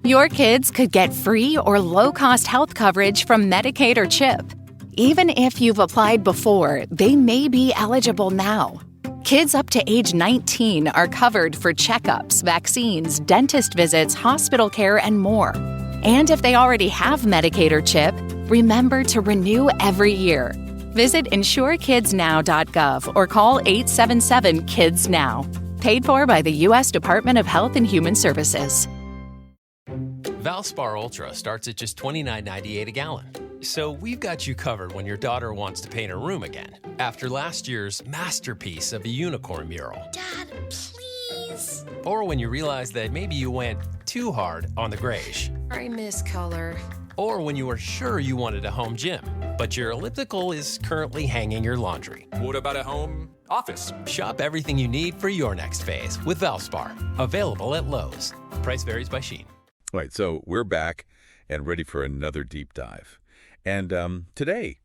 Your kids could get free or low-cost health coverage from Medicaid or CHIP. Even if you've applied before, they may be eligible now. Kids up to age 19 are covered for checkups, vaccines, dentist visits, hospital care, and more. And if they already have Medicaid or CHIP, remember to renew every year. Visit insurekidsnow.gov or call 877-KIDS-NOW. Paid for by the U.S. Department of Health and Human Services. Valspar Ultra starts at just $29.98 a gallon. So we've got you covered when your daughter wants to paint her room again, after last year's masterpiece of a unicorn mural. Dad, please. Or when you realize that maybe you went too hard on the grayish. I miss color. Or when you were sure you wanted a home gym, but your elliptical is currently hanging your laundry. What about a home office? Shop everything you need for your next phase with Valspar. Available at Lowe's. Price varies by Shein. All right, so we're back and ready for another deep dive. And today,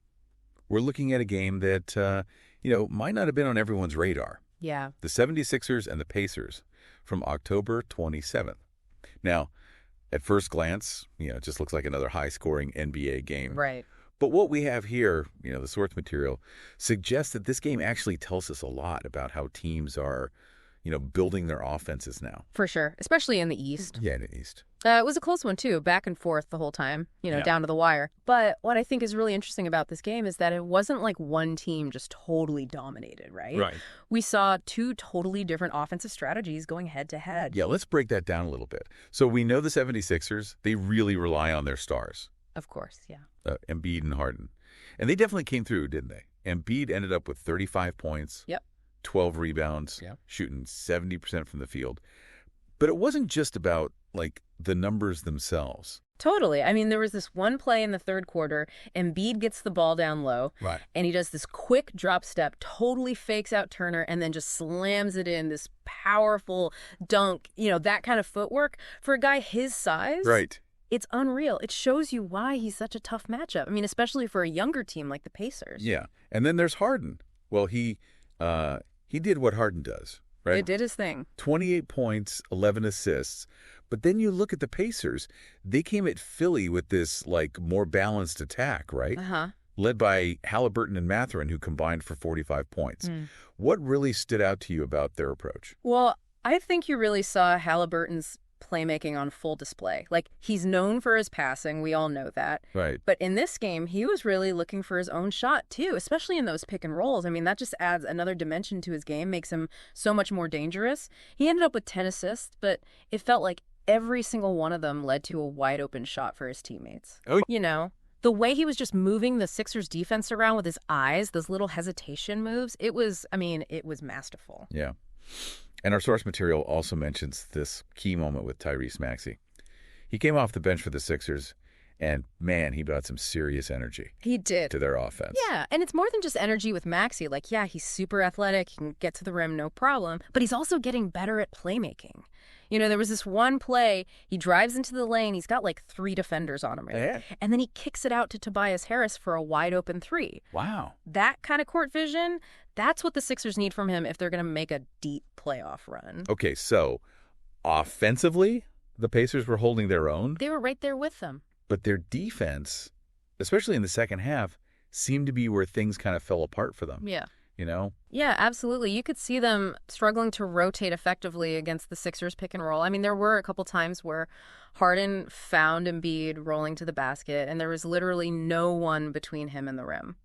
we're looking at a game that, might not have been on everyone's radar. Yeah. The 76ers and the Pacers from October 27th. Now, at first glance, it just looks like another high-scoring NBA game. Right. But what we have here, the source material, suggests that this game actually tells us a lot about how teams are, building their offenses now. For sure, especially in the East. Yeah, in the East. It was a close one, too, back and forth the whole time, down to the wire. But what I think is really interesting about this game is that it wasn't like one team just totally dominated, right? Right. We saw two totally different offensive strategies going head-to-head. Yeah, let's break that down a little bit. So we know the 76ers, they really rely on their stars. Of course, yeah. Embiid and Harden. And they definitely came through, didn't they? Embiid ended up with 35 points. Yep. 12 rebounds, shooting 70% from the field. But it wasn't just about, the numbers themselves. Totally. I mean, there was this one play in the third quarter. Embiid gets the ball down low. Right. And he does this quick drop step, totally fakes out Turner, and then just slams it in, this powerful dunk, that kind of footwork. For a guy his size, right. It's unreal. It shows you why he's such a tough matchup. I mean, especially for a younger team like the Pacers. Yeah. And then there's Harden. Well, he did what Harden does, right? It did his thing. 28 points, 11 assists. But then you look at the Pacers. They came at Philly with this, more balanced attack, right? Uh-huh. Led by Halliburton and Mathurin, who combined for 45 points. What really stood out to you about their approach? Well, I think you really saw Halliburton's playmaking on full display. He's known for his passing. We all know that. Right. But in this game, he was really looking for his own shot, too, especially in those pick and rolls. I mean, that just adds another dimension to his game, makes him so much more dangerous. He ended up with 10 assists, but it felt like every single one of them led to a wide open shot for his teammates. Oh, the way he was just moving the Sixers defense around with his eyes, those little hesitation moves, it was masterful. Yeah. And our source material also mentions this key moment with Tyrese Maxey. He came off the bench for the Sixers, and, man, he brought some serious energy. He did. To their offense. Yeah, and it's more than just energy with Maxey. He's super athletic, he can get to the rim, no problem, but he's also getting better at playmaking. There was this one play, he drives into the lane, he's got 3 defenders on him, right? Yeah. And then he kicks it out to Tobias Harris for a wide open 3. Wow. That kind of court vision, that's what the Sixers need from him if they're going to make a deep playoff run. Okay, so offensively, the Pacers were holding their own. They were right there with them. But their defense, especially in the second half, seemed to be where things kind of fell apart for them. Yeah. Yeah, absolutely. You could see them struggling to rotate effectively against the Sixers pick and roll. I mean, there were a couple times where Harden found Embiid rolling to the basket, and there was literally no one between him and the rim.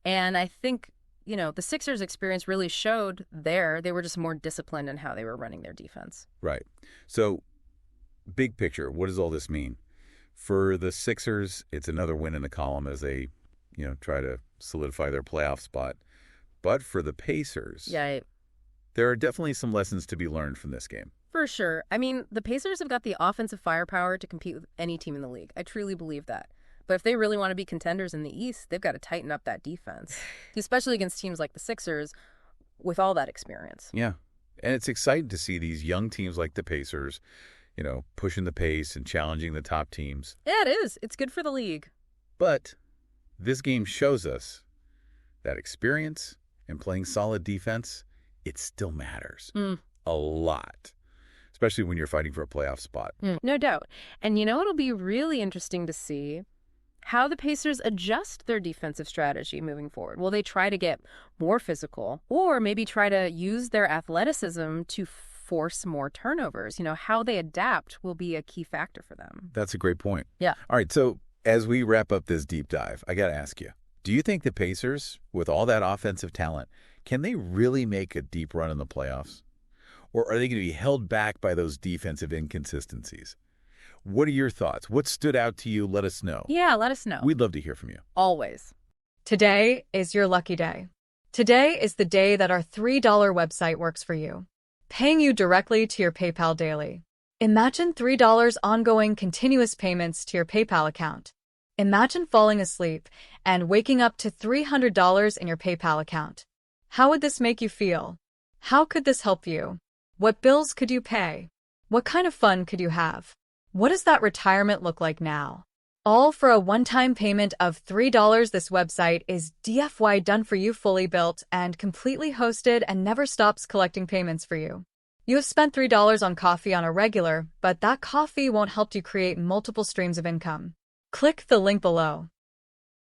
And I think, the Sixers' experience really showed they were just more disciplined in how they were running their defense. Right. So, big picture, what does all this mean? For the Sixers, it's another win in the column as they, try to solidify their playoff spot. But for the Pacers, there are definitely some lessons to be learned from this game. For sure. I mean, the Pacers have got the offensive firepower to compete with any team in the league. I truly believe that. But if they really want to be contenders in the East, they've got to tighten up that defense, especially against teams like the Sixers with all that experience. Yeah. And it's exciting to see these young teams like the Pacers, pushing the pace and challenging the top teams. Yeah, it is. It's good for the league. But this game shows us that experience and playing solid defense, it still matters a lot. especially when you're fighting for a playoff spot. No doubt. And it'll be really interesting to see how the Pacers adjust their defensive strategy moving forward. Will they try to get more physical or maybe try to use their athleticism to force more turnovers? How they adapt will be a key factor for them. That's a great point. Yeah. All right, so as we wrap up this deep dive, I got to ask you, do you think the Pacers, with all that offensive talent, can they really make a deep run in the playoffs? Or are they going to be held back by those defensive inconsistencies? What are your thoughts? What stood out to you? Let us know. Yeah, let us know. We'd love to hear from you. Always. Today is your lucky day. Today is the day that our $3 website works for you, paying you directly to your PayPal daily. Imagine $3 ongoing continuous payments to your PayPal account. Imagine falling asleep and waking up to $300 in your PayPal account. How would this make you feel? How could this help you? What bills could you pay? What kind of fun could you have? What does that retirement look like now? All for a one-time payment of $3. This website is DFY done for you, fully built and completely hosted, and never stops collecting payments for you. You have spent $3 on coffee on a regular, but that coffee won't help you create multiple streams of income. Click the link below.